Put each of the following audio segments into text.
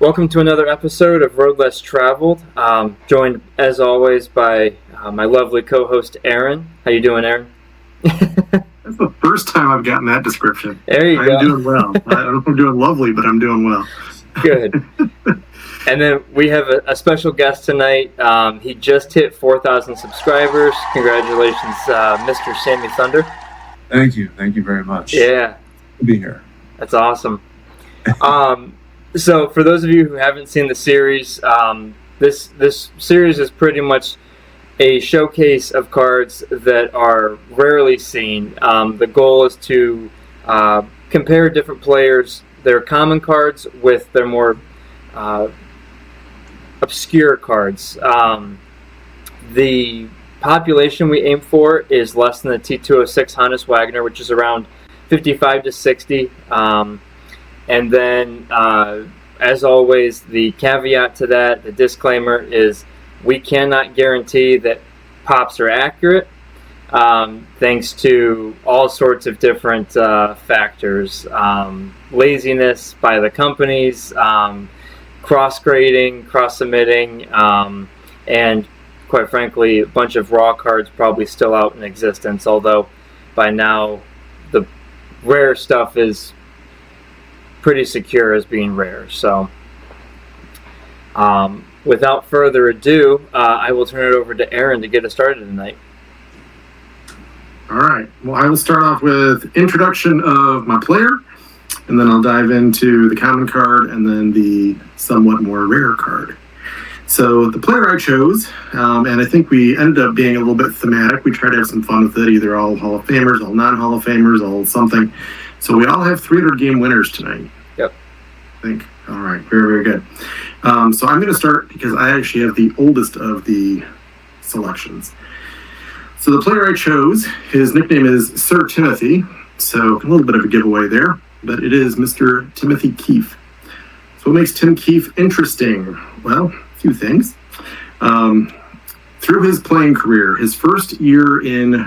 Welcome to another episode of Road Less Traveled. Joined, as always, by my lovely co-host, Aaron. How you doing, Aaron? That's the first time I've gotten that description. There you go. I'm doing well. I don't know if I'm doing lovely, but I'm doing well. Good. And then we have a special guest tonight. He just hit 4,000 subscribers. Congratulations, Mr. Sammy Thunder. Thank you. Thank you very much. Yeah. To be here. That's awesome. So for those of you who haven't seen the series, this series is pretty much a showcase of cards that are rarely seen. The goal is to compare different players, their common cards, with their more obscure cards. The population we aim for is less than the T206 Honus Wagner, which is around 55 to 60. And then, as always, the caveat to that, the disclaimer is we cannot guarantee that pops are accurate, thanks to all sorts of different factors. Laziness by the companies, cross-grading, cross-submitting, and quite frankly, a bunch of raw cards probably still out in existence, although by now the rare stuff is pretty secure as being rare. So without further ado, I will turn it over to Aaron to get us started tonight. All right. Well, I will start off with introduction of my player, and then I'll dive into the common card and then the somewhat more rare card. So the player I chose, and I think we ended up being a little bit thematic. We tried to have some fun with it, either all Hall of Famers, all non-Hall of Famers, all something. So we all have 300-game winners tonight. Yep. I think. All right. Very, very good. So I'm going to start because I actually have the oldest of the selections. So the player I chose, his nickname is Sir Timothy. So a little bit of a giveaway there, but it is Mr. Timothy Keefe. So what makes Tim Keefe interesting? Well, a few things. Through his playing career, his first year in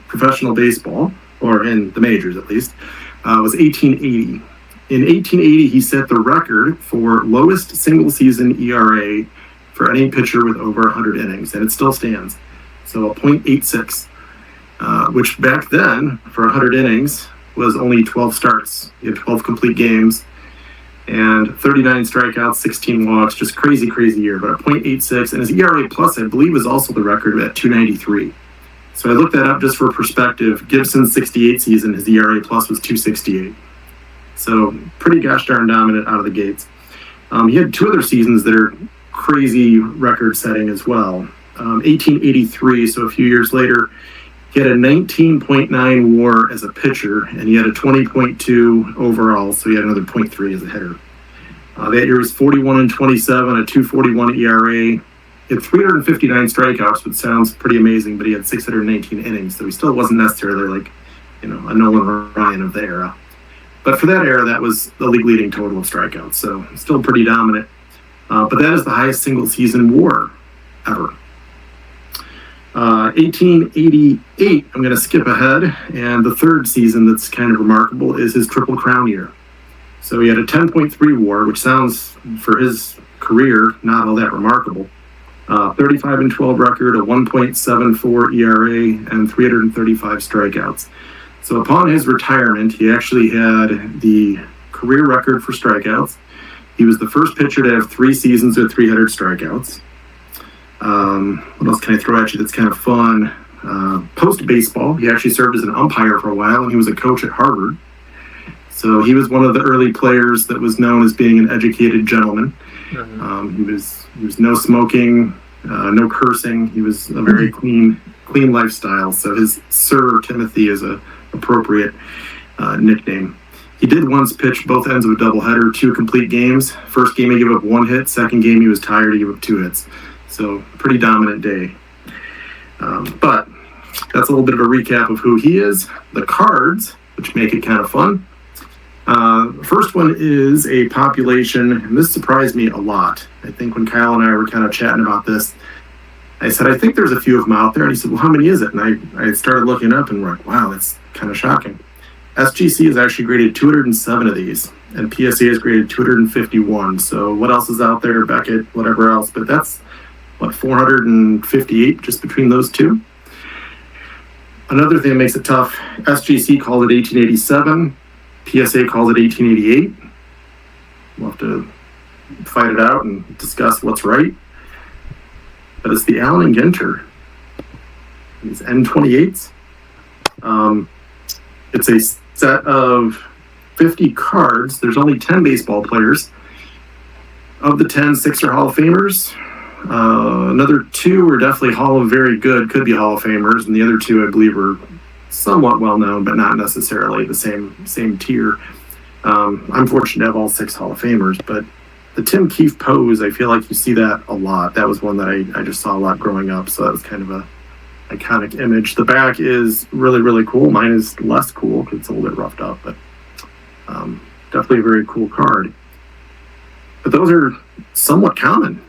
professional baseball, or in the majors at least, was 1880. In 1880, he set the record for lowest single-season ERA for any pitcher with over 100 innings, and it still stands. So a .86, which back then, for 100 innings, was only 12 starts. He had 12 complete games, and 39 strikeouts, 16 walks, just crazy, crazy year. But a .86, and his ERA plus, I believe, is also the record at 293. So I looked that up just for perspective. Gibson's 68 season, his ERA plus was 268. So pretty gosh darn dominant out of the gates. He had two other seasons that are crazy record setting as well. 1883, so a few years later, he had a 19.9 WAR as a pitcher, and he had a 20.2 overall, so he had another .3 as a hitter. That year was 41-27, a 2.41 ERA. He had 359 strikeouts, which sounds pretty amazing, but he had 619 innings, so he still wasn't necessarily like, a Nolan Ryan of the era. But for that era, that was the league-leading total of strikeouts, so still pretty dominant. But that is the highest single-season WAR ever. 1888, I'm going to skip ahead, and the third season that's kind of remarkable is his Triple Crown year. So he had a 10.3 WAR, which sounds, for his career, not all that remarkable. 35-12 record, a 1.74 ERA, and 335 strikeouts. So upon his retirement, he actually had the career record for strikeouts. He was the first pitcher to have 3 seasons with 300 strikeouts. What else can I throw at you that's kind of fun? Post-baseball, he actually served as an umpire for a while, and he was a coach at Harvard. So he was one of the early players that was known as being an educated gentleman. Mm-hmm. He was no smoking, no cursing. He was a very clean lifestyle. So his Sir Timothy is a appropriate nickname. He did once pitch both ends of a doubleheader, 2 complete games. First game he gave up 1 hit. Second game he was tired. He gave up 2 hits. So pretty dominant day. But that's a little bit of a recap of who he is. The cards, which make it kind of fun. First one is a population, and this surprised me a lot. I think when Kyle and I were kind of chatting about this, I said, I think there's a few of them out there. And he said, well, how many is it? And I started looking up, and we're like, wow, that's kind of shocking. SGC has actually graded 207 of these. and PSA is graded 251. So what else is out there, Beckett, whatever else, but that's, 458 just between those two. Another thing that makes it tough, SGC called it 1887, PSA calls it 1888. We'll have to fight it out and discuss what's right. But it's the Allen and Ginter. These N28s. It's a set of 50 cards. There's only 10 baseball players. Of the 10, 6 are Hall of Famers. Another 2 are definitely Hall of Very Good, could be Hall of Famers, and the other 2, I believe, are somewhat well known, but not necessarily the same tier. I'm fortunate to have all 6 Hall of Famers, but the Tim Keefe pose, I feel like you see that a lot. That was one that I just saw a lot growing up, so that was kind of a iconic image. The back is really, really cool. Mine is less cool because it's a little bit roughed up, but definitely a very cool card. But those are somewhat common.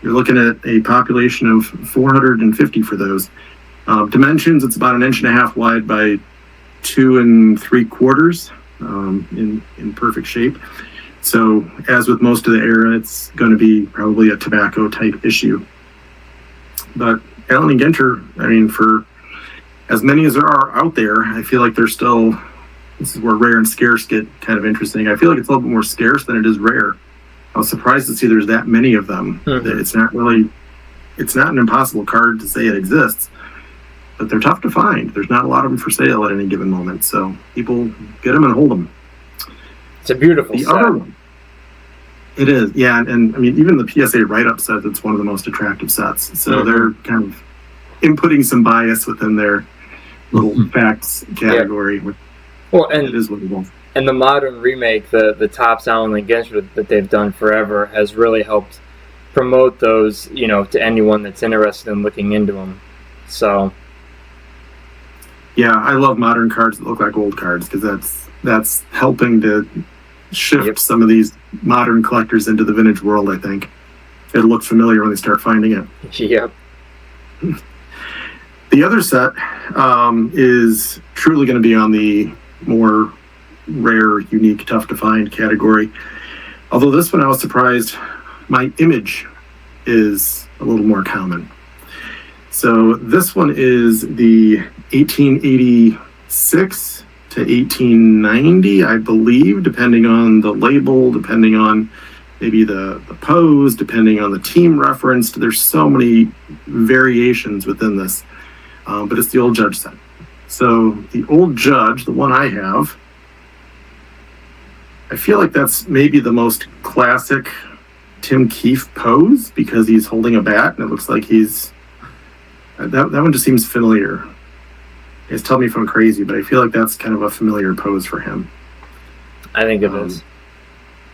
You're looking at a population of 450 for those. Dimensions, it's about 1.5 inches wide by 2 3/4 in perfect shape. So as with most of the era, it's going to be probably a tobacco type issue. But Allen and Ginter, I mean, for as many as there are out there, I feel like they're still, this is where rare and scarce get kind of interesting. I feel like it's a little bit more scarce than it is rare. I was surprised to see there's that many of them. Mm-hmm. It's not an impossible card to say it exists, but they're tough to find. There's not a lot of them for sale at any given moment. So people get them and hold them. It's a beautiful set. Other one, it is, yeah. And I mean, even the PSA write-up set, it's one of the most attractive sets. So they're kind of inputting some bias within their little facts category. Yeah. Well, and it is what it was. And the modern remake, the Topps Allen and Ginter that they've done forever, has really helped promote those, to anyone that's interested in looking into them. So, yeah, I love modern cards that look like old cards because that's helping to shift some of these modern collectors into the vintage world. I think it'll look familiar when they start finding it. Yep. The other set is truly going to be on the more rare, unique, tough to find category. Although this one I was surprised, my image is a little more common. So this one is the 1886 to 1890, I believe, depending on the label, depending on maybe the pose, depending on the team referenced. There's so many variations within this, but it's the Old Judge set. So the Old Judge, the one I have, I feel like that's maybe the most classic Tim Keefe pose because he's holding a bat and it looks like he's... That one just seems familiar. It's tell me if I'm crazy, but I feel like that's kind of a familiar pose for him. I think it is.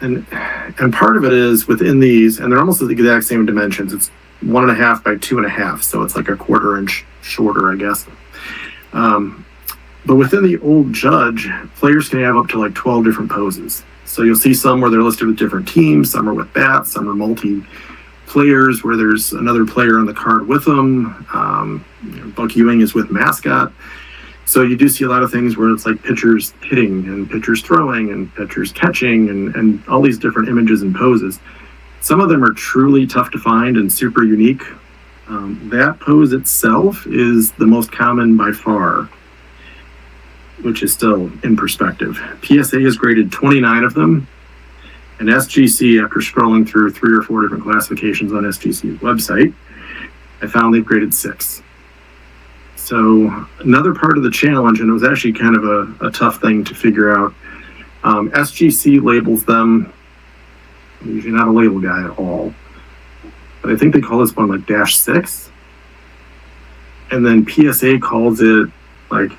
And part of it is within these, and they're almost the exact same dimensions. It's 1.5 by 2.5, so it's like a 1/4 inch shorter, I guess. But within the Old Judge, players can have up to like 12 different poses. So you'll see some where they're listed with different teams, some are with bats, some are multi-players where there's another player on the card with them. Buck Ewing is with mascot. So you do see a lot of things where it's like pitchers hitting and pitchers throwing and pitchers catching and all these different images and poses. Some of them are truly tough to find and super unique. That pose itself is the most common by far, which is still in perspective. PSA has graded 29 of them, and SGC, after scrolling through 3 or 4 different classifications on SGC's website, I found they've graded 6. So another part of the challenge, and it was actually kind of a tough thing to figure out, SGC labels them, I'm usually not a label guy at all, but I think they call this one like -6, and then PSA calls it like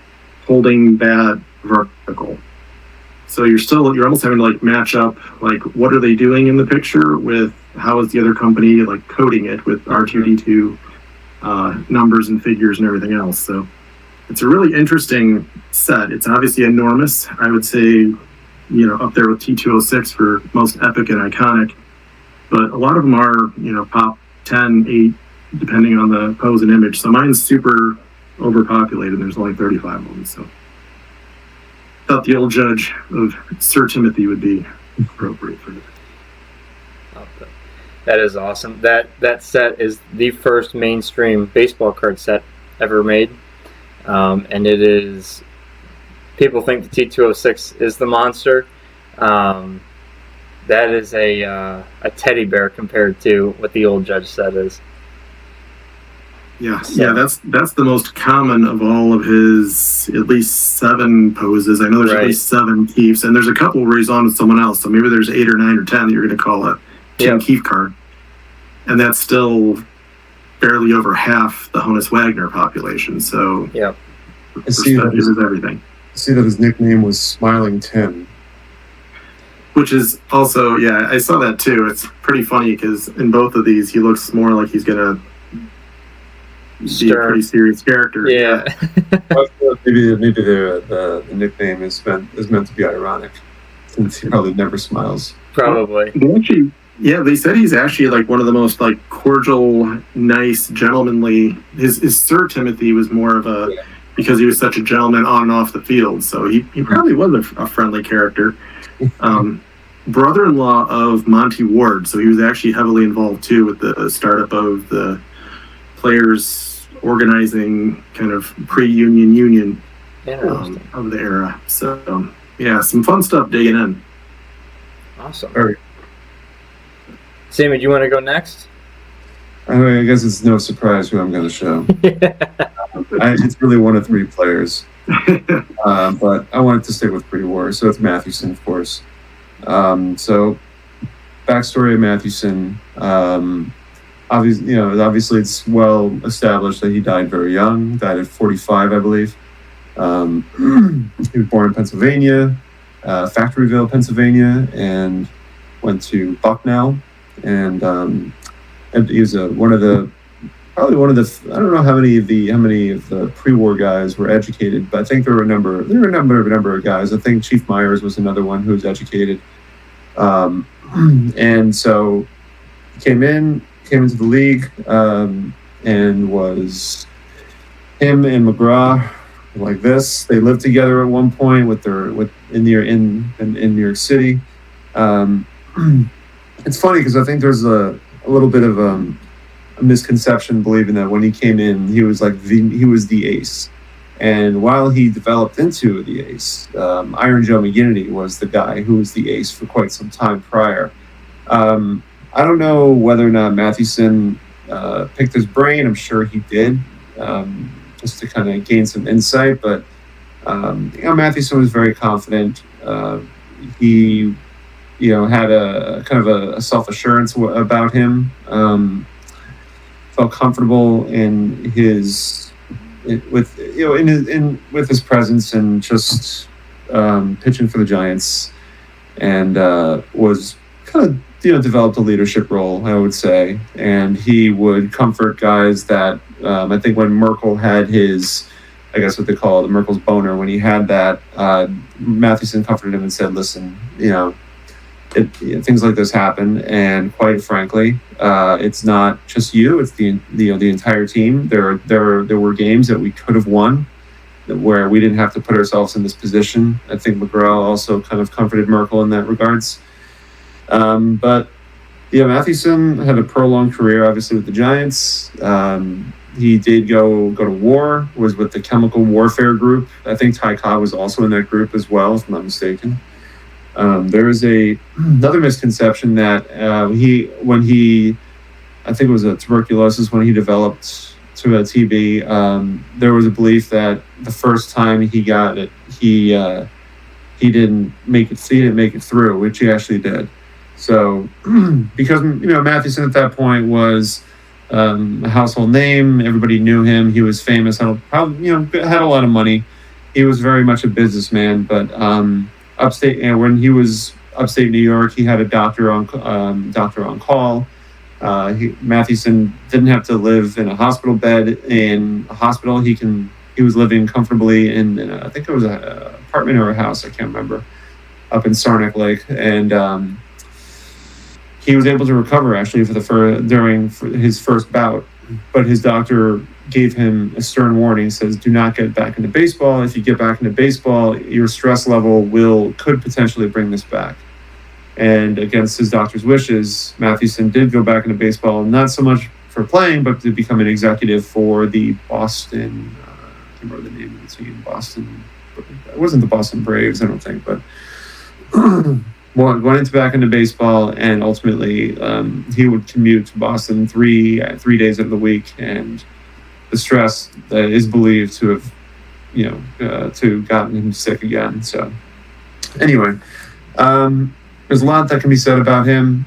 holding bat vertical. So you're almost having to like match up like what are they doing in the picture with how is the other company like coding it with R2D2 numbers and figures and everything else. So it's a really interesting set. It's obviously enormous. I would say, up there with T206 for most epic and iconic, but a lot of them are, top 10, 8, depending on the pose and image. So mine's super overpopulated. There's only 35 of them. So thought the old judge of Sir Timothy would be appropriate for it. That is awesome. That set is the first mainstream baseball card set ever made, and it is. People think the T206 is the monster. That is a teddy bear compared to what the old judge set is. Yeah, that's the most common of all of his at least 7 poses. I know there's at least 7 Keefs, and there's a couple where he's on with someone else. So maybe there's 8 or 9 or 10 that you're going to call a Tim Keefe card, and that's still barely over half the Honus Wagner population. So perspective is everything. I see that his nickname was Smiling Tim. Which is also, I saw that too. It's pretty funny because in both of these, he looks more like he's going to be a pretty serious character. Yeah. maybe the nickname is meant to be ironic, since he probably never smiles. Probably. They said he's actually like one of the most like cordial, nice, gentlemanly. His Sir Timothy was more of a because he was such a gentleman on and off the field. So he probably was a friendly character. Brother-in-law of Monty Ward, so he was actually heavily involved too with the startup of the players organizing kind of pre-union of the era. So some fun stuff digging in. Awesome. Right. Sammy, do you want to go next? I guess it's no surprise who I'm going to show. It's really one of 3 players, but I wanted to stick with pre-war, so it's Mathewson, of course. So, backstory of Mathewson. Obviously, it's well established that he died very young. Died at 45, I believe. He was born in Pennsylvania, Factoryville, Pennsylvania, and went to Bucknell. And he was probably one of the. I don't know how many of the pre-war guys were educated, but I think there were a number of guys. I think Chief Myers was another one who was educated. And so he came into the league, and was him and McGraw like this. They lived together at one point in New York City. It's funny because I think there's a little bit of a misconception believing that when he came in, he was the ace. And while he developed into the ace, Iron Joe McGinnity was the guy who was the ace for quite some time prior. I don't know whether or not Mathewson picked his brain. I'm sure he did, just to kind of gain some insight. But Mathewson was very confident. He had a kind of a self-assurance about him. Felt comfortable with his presence and just pitching for the Giants, and was kind of developed a leadership role, I would say. And he would comfort guys that I think when Merkel had his, I guess what they call it, the Merkel's boner, when he had that, Mathewson comforted him and said, listen, things like this happen, and quite frankly, it's not just you; it's the entire team. There were games that we could have won, where we didn't have to put ourselves in this position. I think McGraw also kind of comforted Merkel in that regards. But Mathewson had a prolonged career, obviously, with the Giants. He did go to war. Was with the Chemical Warfare Group. I think Ty Cobb was also in that group as well, if I'm not mistaken. There is another misconception that I think it was a tuberculosis when he developed to a TB. There was a belief that the first time he got it, he didn't make it through, which he actually did. So because Mathewson at that point was a household name, everybody knew him. He was famous, had a lot of money. He was very much a businessman, but upstate, and when he was upstate New York, he had a doctor on call. Mathewson didn't have to live in a hospital bed in a hospital. He was living comfortably in I think it was an apartment or a house, I can't remember, up in Saranac Lake, and he was able to recover actually during his first bout, but his doctor gave him a stern warning. Says, do not get back into baseball. If you get back into baseball, your stress level could potentially bring this back. And against his doctor's wishes, Mathewson did go back into baseball, not so much for playing, but to become an executive for the Boston, I can't remember the name of the team, Boston, it wasn't the Boston Braves, I don't think, but went back into baseball, and ultimately he would commute to Boston three days of the week, and the stress that is believed to have, to gotten him sick again. So anyway, there's a lot that can be said about him.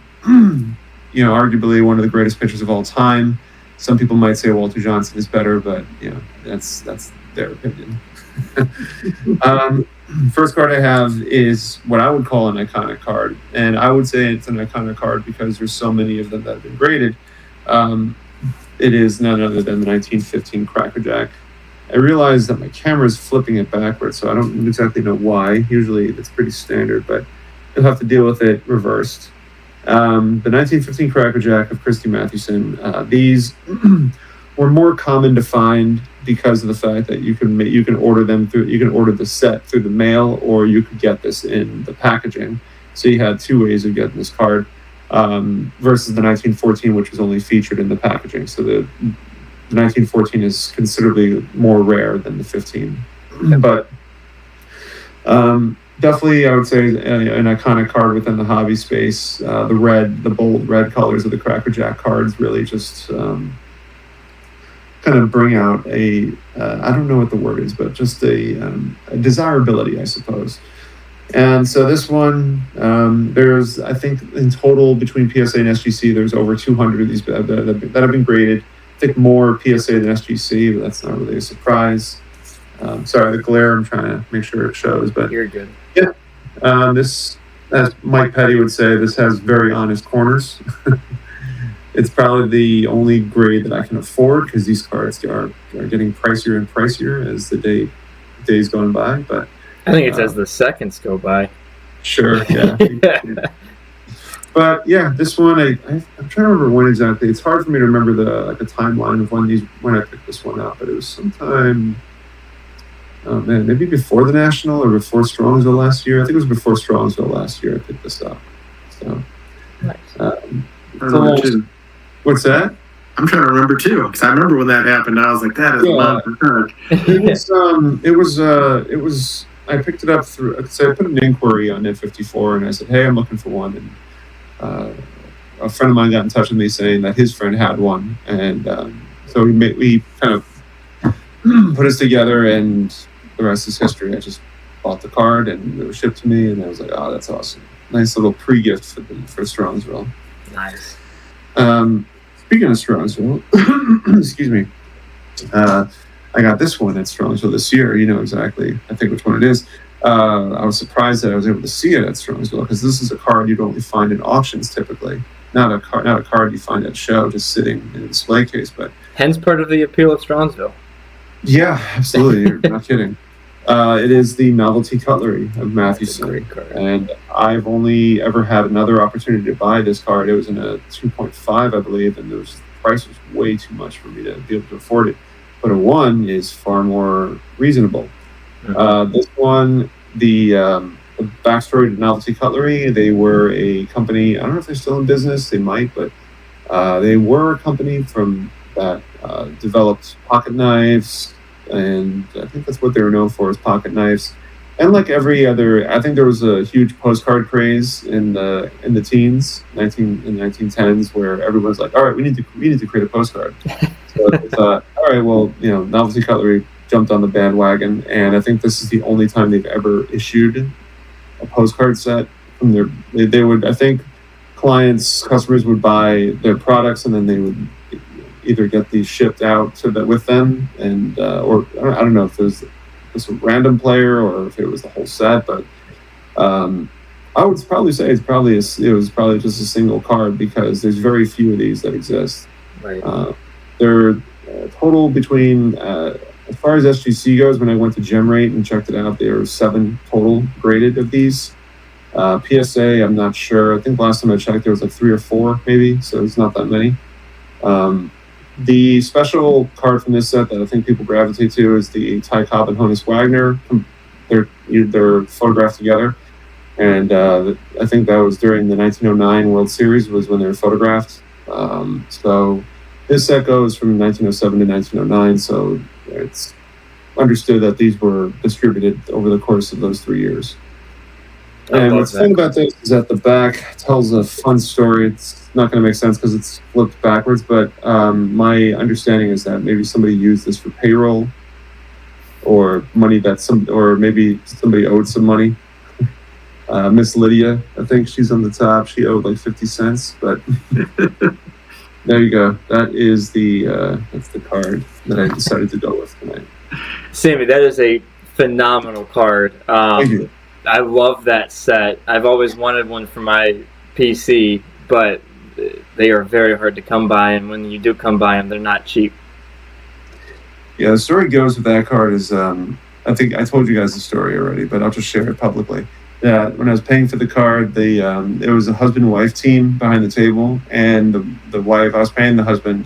Arguably one of the greatest pitchers of all time. Some people might say Walter Johnson is better, but that's their opinion. First card I have is what I would call an iconic card, and I would say it's an iconic card because there's so many of them that have been graded. It is none other than the 1915 Cracker Jack. I realize that my camera is flipping it backwards, so I don't exactly know why. Usually it's pretty standard, but you'll have to deal with it reversed. The 1915 Cracker Jack of Christy Mathewson. These were more common to find because of the fact that you can order them through. You can order the set through the mail, or you could get this in the packaging. So you had two ways of getting this card, versus the 1914, which was only featured in the packaging. So the 1914 is considerably more rare than the 15, but definitely I would say an iconic card within the hobby space. The bold red colors of the Cracker Jack cards really just kind of bring out I don't know what the word is, but just a desirability, I suppose. And so this one, there's, I think in total between PSA and SGC, there's over 200 of these that have been graded. I think more PSA than SGC, but that's not really a surprise. Sorry, the glare, I'm trying to make sure it shows, but You're good. yeah. This, as Mike Petty would say, this has very honest corners. It's probably the only grade that I can afford because these cards are getting pricier and pricier as the days going by. But I think it's as the seconds go by. Sure, yeah. But yeah, this one I'm trying to remember when exactly. It's hard for me to remember the timeline of when I picked this one up, but it was sometime. Oh man, maybe before the National or before Strongsville last year. I think it was before Strongsville last year I picked this up. So, nice. What's that? I'm trying to remember too, because I remember when that happened. I was like, "That is monster card." It was. I picked it up through. So I put an inquiry on N54, and I said, "Hey, I'm looking for one." And a friend of mine got in touch with me saying that his friend had one, and so we kind of put us together, and the rest is history. I just bought the card, and it was shipped to me, and I was like, "Oh, that's awesome! Nice little pre-gift for Strongsville." Nice. Speaking of Strongsville, excuse me, I got this one at Strongsville this year. You know exactly, I think, which one it is. I was surprised that I was able to see it at Strongsville because this is a card you'd only find in auctions typically. Not a card you find at a show just sitting in a display case. But hence part of the appeal of Strongsville. Yeah, absolutely. You're not kidding. It is the Novelty Cutlery of Mathewson. Great card. And I've only ever had another opportunity to buy this card. It was in a 2.5, I believe, and the price was way too much for me to be able to afford it. But a 1 is far more reasonable. Mm-hmm. This one, the backstory to Novelty Cutlery, they were a company, I don't know if they're still in business, they might, but they were a company that developed pocket knives, and I think that's what they were known for, is pocket knives. And like every other, I think there was a huge postcard craze in the teens, in the 1910s, where everyone's like, all right, we need to create a postcard. So it's all right, well, Novelty Cutlery jumped on the bandwagon, and I think this is the only time they've ever issued a postcard set from they would, I think customers would buy their products, and then they would either get these shipped out with them, and or I don't know if there's a random player or if it was the whole set, but I would probably say it was probably just a single card because there's very few of these that exist. Right. They're total between as far as SGC goes. When I went to GemRate and checked it out, there were 7 total graded of these. PSA, I'm not sure. I think last time I checked there was like 3 or 4 maybe, so it's not that many. The special card from this set that I think people gravitate to is the Ty Cobb and Honus Wagner. They're photographed together, and I think that was during the 1909 World Series was when they were photographed. So this set goes from 1907 to 1909, so it's understood that these were distributed over the course of those 3 years. And the thing about this is that the back tells a fun story. It's not going to make sense because it's flipped backwards, but my understanding is that maybe somebody used this for payroll or money or maybe somebody owed some money. Miss Lydia, I think she's on the top. She owed like 50 cents, but there you go. That is that's the card that I decided to go with tonight. Sammy, that is a phenomenal card. Thank you. I love that set. I've always wanted one for my PC, but they are very hard to come by, and when you do come by them, they're not cheap. Yeah, the story goes with that card is, I think I told you guys the story already, but I'll just share it publicly. Yeah, when I was paying for the card, it was a husband-wife team behind the table, and the wife, I was paying the husband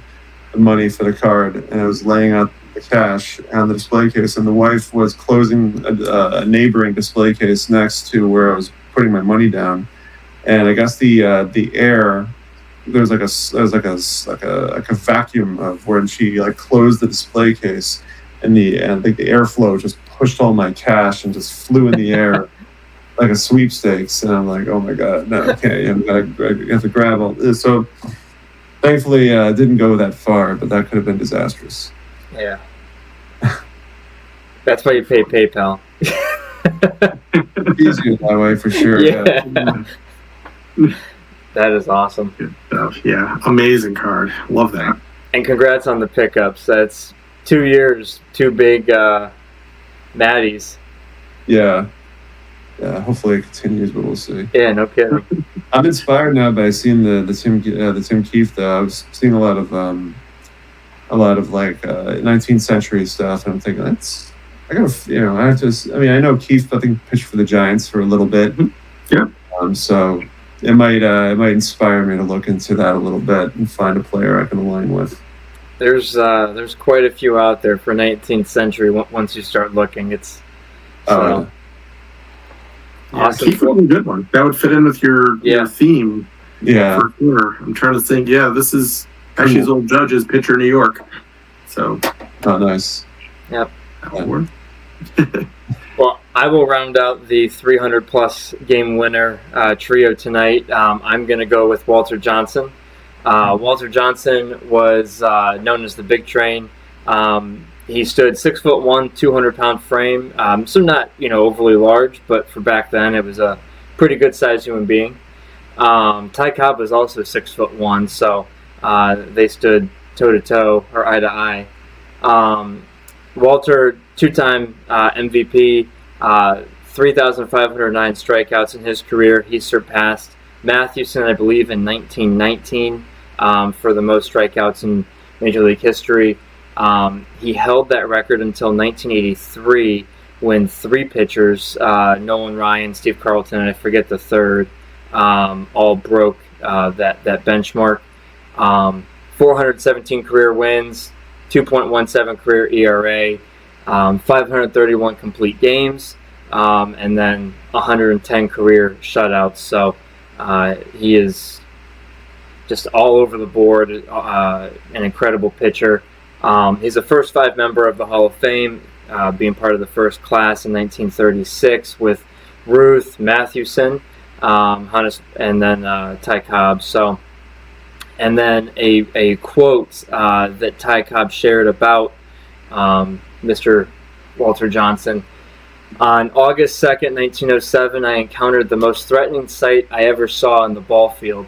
the money for the card, and I was laying out the cash on the display case, and the wife was closing a neighboring display case next to where I was putting my money down, and I guess the air, there was like a vacuum of when she like closed the display case, and the airflow just pushed all my cash and just flew in the air like a sweepstakes, and I'm like, oh my god, no, okay, you have to grab all this. So thankfully, it didn't go that far, but that could have been disastrous. Yeah. That's why you pay PayPal. Easier that way for sure. Yeah. That is awesome. Good stuff. Yeah, amazing card. Love that. And congrats on the pickups. That's 2 years, 2 big Maddies. Yeah. Yeah, hopefully it continues, but we'll see. Yeah, no kidding. I'm inspired now by seeing the Tim Keefe though. I was seeing a lot of like 19th century stuff, and I'm thinking I know Keefe, I think, pitched for the Giants for a little bit. Yeah. So it might inspire me to look into that a little bit and find a player I can align with. There's quite a few out there for 19th century. Once you start looking, it's awesome. Keefe would be a good one. That would fit in with your theme. Yeah, for sure. I'm trying to think. Yeah, this is Pesci's old Judge's pitcher, New York. So. Oh, nice. Yep. That'll work. Well, I will round out the 300-plus game winner trio tonight. I'm going to go with Walter Johnson. Walter Johnson was known as the Big Train. He stood 6'1", 200-pound frame. So not overly large, but for back then it was a pretty good-sized human being. Ty Cobb was also 6'1", so they stood toe-to-toe or eye-to-eye. Walter, 2-time MVP, 3,509 strikeouts in his career. He surpassed Mathewson, I believe, in 1919 for the most strikeouts in Major League history. He held that record until 1983 when 3 pitchers, Nolan Ryan, Steve Carlton, and I forget the third, all broke that benchmark. 417 career wins, 2.17 career ERA, 531 complete games, and then 110 career shutouts. So he is just all over the board, an incredible pitcher. He's a first 5 member of the Hall of Fame, being part of the first class in 1936 with Ruth, Mathewson, Honus, and then Ty Cobb. So. And then a quote that Ty Cobb shared about Mr. Walter Johnson. On August 2nd, 1907, I encountered the most threatening sight I ever saw in the ball field.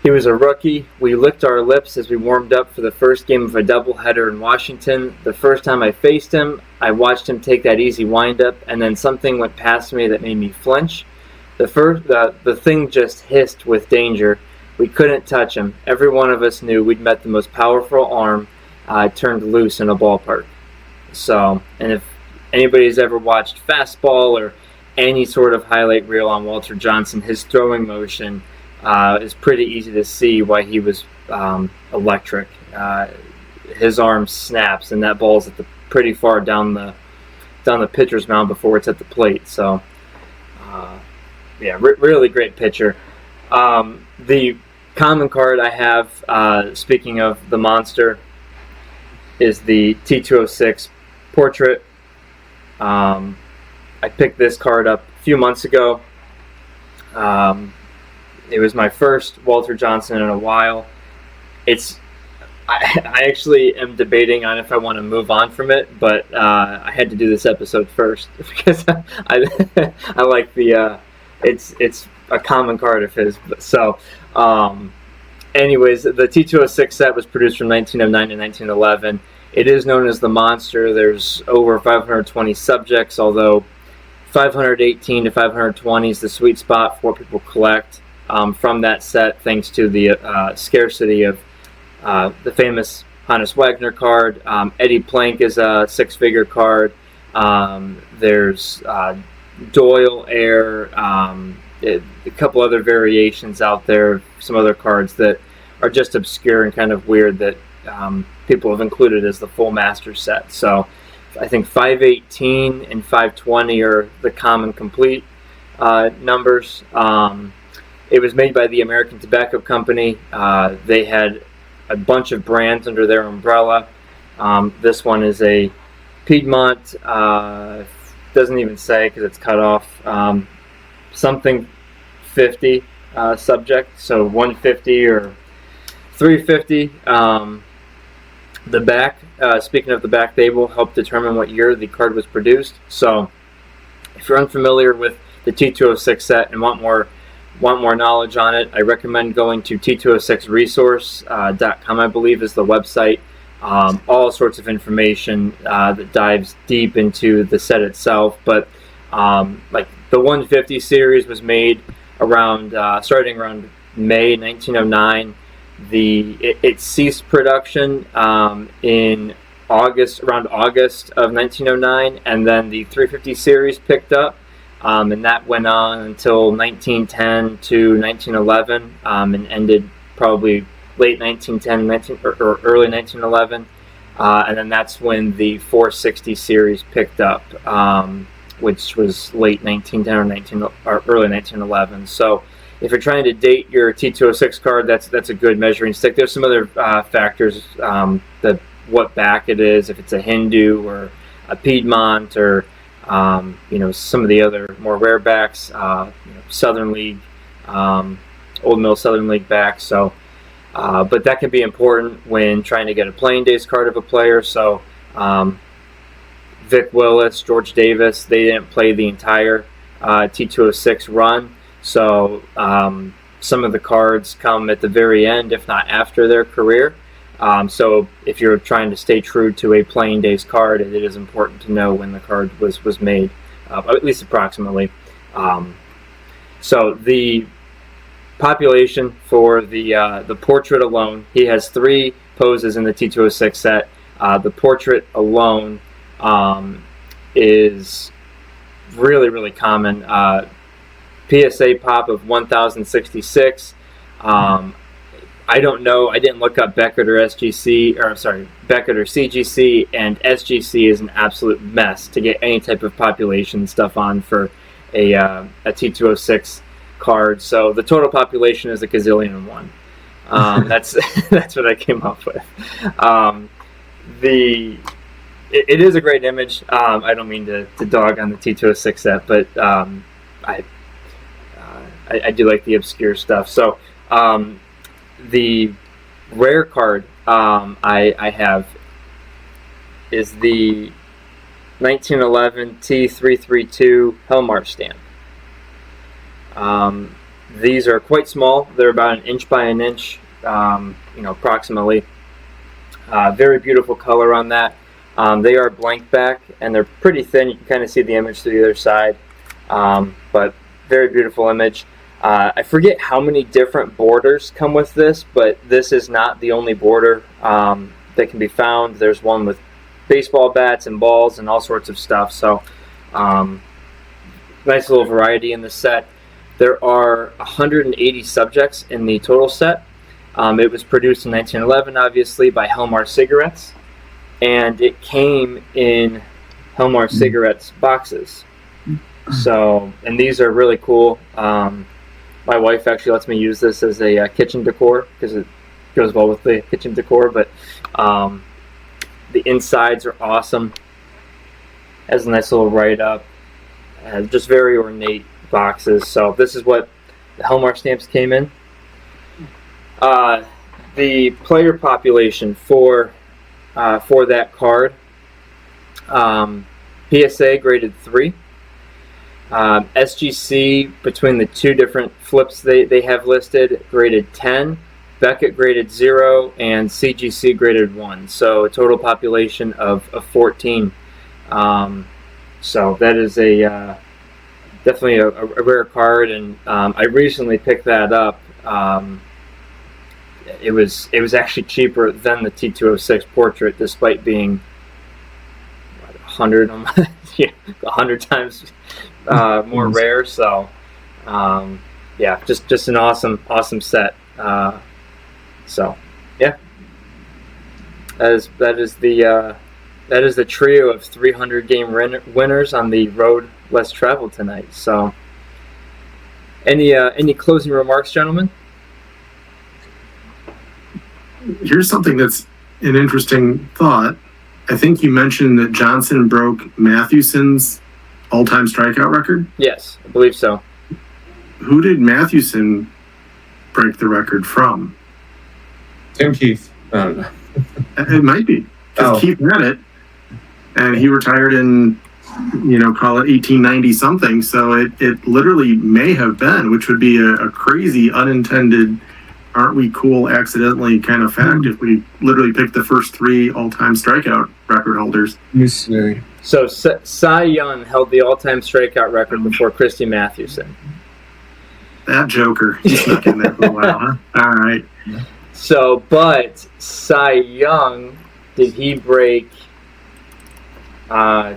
He was a rookie. We licked our lips as we warmed up for the first game of a doubleheader in Washington. The first time I faced him, I watched him take that easy windup, and then something went past me that made me flinch. The thing just hissed with danger. We couldn't touch him. Every one of us knew we'd met the most powerful arm turned loose in a ballpark. So, and if anybody's ever watched Fastball or any sort of highlight reel on Walter Johnson, his throwing motion is pretty easy to see why he was electric. his arm snaps, and that ball's at the pretty far down the pitcher's mound before it's at the plate. So, really great pitcher. The common card I have, speaking of the monster, is the T206 Portrait. I picked this card up a few months ago. It was my first Walter Johnson in a while. I actually am debating on if I want to move on from it, but I had to do this episode first because I like the it's a common card of his. So, anyways, the T206 set was produced from 1909 to 1911. It is known as the Monster. There's over 520 subjects, although 518 to 520 is the sweet spot for what people collect from that set, thanks to the scarcity of the famous Hannes Wagner card. Eddie Plank is a six-figure card. There's Doyle Air, a couple other variations out there, some other cards that are just obscure and kind of weird that people have included as the full master set. So I think 518 and 520 are the common complete numbers. It was made by the American Tobacco Company. They had a bunch of brands under their umbrella. This one is a Piedmont, doesn't even say because it's cut off, something 50 subject, so 150 or 350. The back, speaking of the back, they will help determine what year the card was produced. So if you're unfamiliar with the T206 set and want more knowledge on it, I recommend going to T206resource.com, I believe is the website. All sorts of information that dives deep into the set itself. But like the 150 series was made starting around May 1909. It ceased production in around August of 1909, and then the 350 series picked up, and that went on until 1910 to 1911, and ended probably late 1910 or early 1911, and then that's when the 460 series picked up, which was late 1910 or early 1911. So if you're trying to date your T206 card, that's a good measuring stick. There's some other factors, what back it is, if it's a Hindu or a Piedmont, or some of the other more rare backs, Southern League, Old Mill Southern League backs. So, but that can be important when trying to get a playing days card of a player. So, Vic Willis, George Davis, they didn't play the entire T206 run. So some of the cards come at the very end, if not after their career. So if you're trying to stay true to a playing days card, it is important to know when the card was made, at least approximately. So the population for the portrait alone, he has 3 poses in the T206 set. The portrait alone is really, really common. PSA pop of 1066. I don't know. I didn't look up Beckett or Beckett or CGC, and SGC is an absolute mess to get any type of population stuff on for a T206 card. So the total population is a gazillion and one. That's what I came up with. It is a great image. I don't mean to dog on the T206 set, but I do like the obscure stuff. So the rare card I have is the 1911 T332 Helmar stamp. These are quite small. They're about 1 inch by 1 inch, approximately. Very beautiful color on that. They are blank back, and they're pretty thin. You can kind of see the image to the other side, but very beautiful image. I forget how many different borders come with this, but this is not the only border that can be found. There's one with baseball bats and balls and all sorts of stuff. So nice little variety in the set. There are 180 subjects in the total set, It was produced in 1911, obviously, by Helmar Cigarettes, and it came in Helmar Cigarettes boxes. So, and these are really cool. My wife actually lets me use this as a kitchen decor because it goes well with the kitchen decor, but the insides are awesome. Has a nice little write-up. Just very ornate boxes. So this is what the Helmar stamps came in. The player population for that card, PSA graded 3. SGC, between the two different flips they have listed, graded 10. Beckett graded 0, and CGC graded 1. So a total population of 14. So that is definitely a rare card, and I recently picked that up. It was actually cheaper than the T206 Portrait, despite being 100 times more rare. So yeah, just an awesome set. So yeah, that is the trio of 300 game winners on the road less traveled tonight. So any closing remarks, gentlemen? Here's something that's an interesting thought. I think you mentioned that Johnson broke Mathewson's all-time strikeout record. Yes, I believe so. Who did Mathewson break the record from? Tim Keefe. I don't know. It might be, because Keefe had it, and he retired in, call it 1890 something. So it literally may have been, which would be a crazy unintended, aren't we cool accidentally kind of fact if we literally picked the first 3 all-time strikeout record holders. So Cy Young held the all-time strikeout record before Christy Mathewson. That joker, he snuck in there for a while, huh? All right. So, but Cy Young, did he break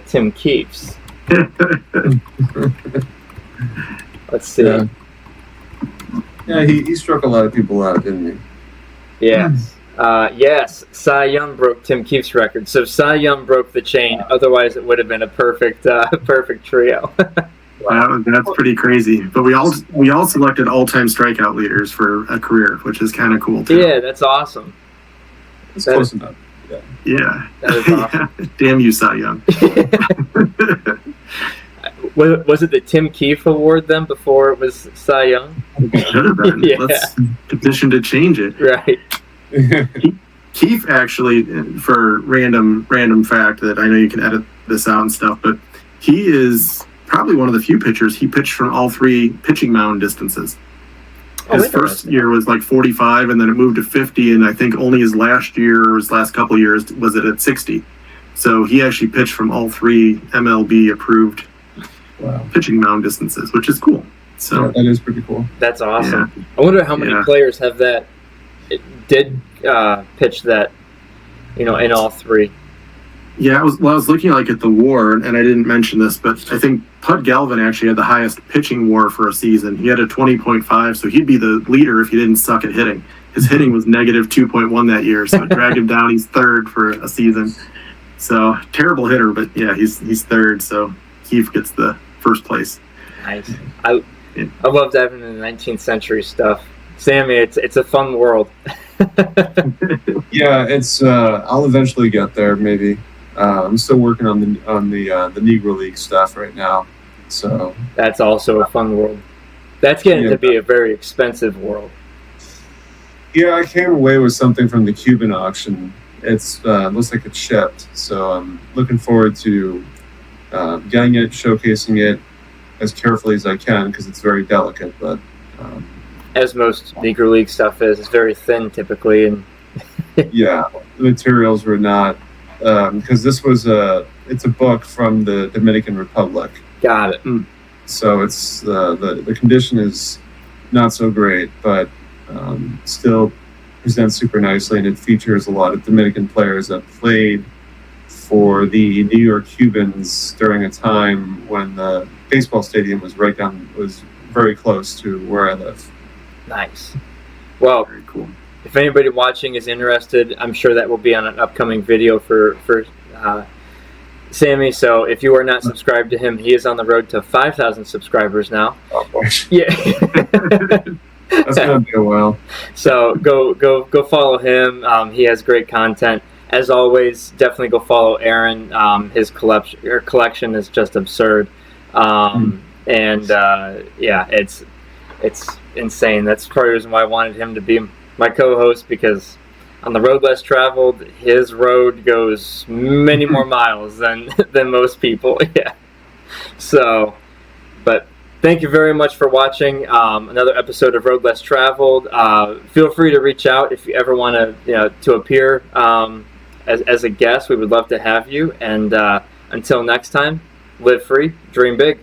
Tim Keefe's? Let's see. Yeah, he struck a lot of people out, didn't he? Yes. Yes, Cy Young broke Tim Keefe's record. So Cy Young broke the chain. Otherwise, it would have been a perfect trio. Wow, that's pretty crazy. But we all selected all-time strikeout leaders for a career, which is kind of cool too. Yeah, that's awesome. That's close enough. Yeah. That is awesome. Damn you, Cy Young. Was it the Tim Keefe Award then before it was Cy Young? It should have been. Yeah. Let's petition to change it. Right. Keefe actually, for random fact that I know you can edit this out and stuff, but he is probably one of the few pitchers he pitched from all 3 pitching mound distances. His first year was like 45, and then it moved to 50, and I think only his last year or his last couple of years was it at 60. So he actually pitched from all 3 MLB approved pitching mound distances, which is cool. So that is pretty cool. That's awesome. Yeah. I wonder how many players have that did pitch that, in all 3. Yeah, I was looking at the WAR, and I didn't mention this, but I think Pud Galvin actually had the highest pitching WAR for a season. He had a 20.5, so he'd be the leader if he didn't suck at hitting. His hitting was negative 2.1 that year, so it dragged him down. He's 3rd for a season. So terrible hitter, but yeah, he's 3rd. So Keefe gets the 1st place. Nice. I love diving into the 19th century stuff. Sammy, it's a fun world. Yeah, it's. I'll eventually get there, maybe. I'm still working on the Negro League stuff right now, so that's also a fun world. That's getting to be a very expensive world. Yeah, I came away with something from the Cuban auction. It's looks like it's shipped, so I'm looking forward to getting it, showcasing it as carefully as I can because it's very delicate. But as most Negro League stuff is, it's very thin typically, and yeah, the materials were not. Because this was it's a book from the Dominican Republic. Got it. So it's the condition is not so great, but still presents super nicely, and it features a lot of Dominican players that played for the New York Cubans during a time when the baseball stadium was very close to where I live. Nice. Well, very cool. if anybody watching is interested, I'm sure that will be on an upcoming video for Sammy. So if you are not subscribed to him, he is on the road to 5,000 subscribers now. Oh, boy. Yeah. That's gonna be a while. So go follow him. He has great content. As always, definitely go follow Aaron. His collection is just absurd. And yeah, it's insane. That's part of the reason why I wanted him to be my co-host, because on the road less traveled, his road goes many more miles than most people. Yeah. So, but thank you very much for watching another episode of Road Less Traveled. Feel free to reach out if you ever want to appear as a guest. We would love to have you. And until next time, live free, dream big.